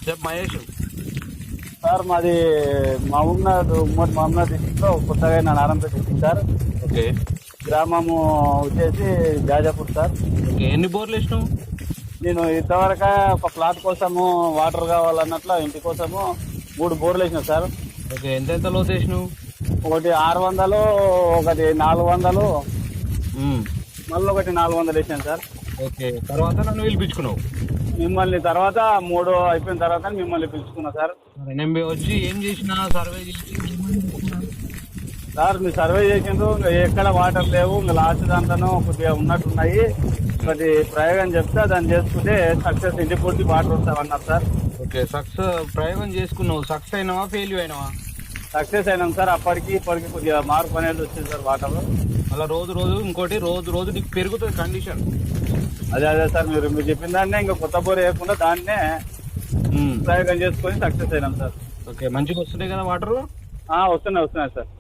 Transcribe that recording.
చెప్పు మహేష్. సార్ మాది ఉమ్మడి మహబూబ్నగర్ డిస్టిక్లో కొత్తగా నారాయణపేట డిస్టిక్ సార్. ఓకే. గ్రామము వచ్చేసి జాజాపూర్ సార్. ఓకే, ఎన్ని బోర్లు వేసినావు? నేను ఇంతవరకు ఒక ప్లాట్ కోసము వాటర్ కావాలన్నట్లు ఇంటి కోసము 3 బోర్లు వేసిన సార్. ఓకే, ఎంత లోతు వేసినావు? ఒకటి 600, ఒకటి 400, మళ్ళీ ఒకటి 400 వేసాను సార్. ఓకే, తర్వాత నన్ను పిలిపించుకున్నావు. మిమ్మల్ని తర్వాత 3 అయిపోయిన తర్వాత మిమ్మల్ని పిలుచుకున్నా సార్. నేను వచ్చి ఏం చేసినా సర్వే చేసి సార్ మీరు సర్వే చేసిండ్రు, ఇంకా ఎక్కడ వాటర్ లేవు, ఇంకా లాస్ట్ దాంట్లో కొద్దిగా ఉన్నట్టున్నాయి, ఒకటి ప్రయోగం చెప్తే దాన్ని చేసుకుంటే సక్సెస్ ఇంటి పూర్తి వాటర్ వస్తామన్నారు సార్. ఓకే, ప్రయోగం చేసుకున్నావు. సక్సెస్ అయినావా ఫెయిల్ అయినావా? సక్సెస్ అయినాం సార్. అప్పటికి ఇప్పటికి కొద్దిగా మార్పు అనేది వచ్చింది సార్ వాటర్. అలా ఇంకోటి రోజు నీకు పెరుగుతుంది కండిషన్. అదే సార్, మీరు చెప్పిన దాన్నే ఇంకా కొత్త బోర్ వేయకుండా దాన్నే ప్రయోగం చేసుకొని సక్సెస్ అయినాం సార్. ఓకే, మంచిగా వస్తున్నాయి కదా వాటర్? వస్తున్నాయి సార్.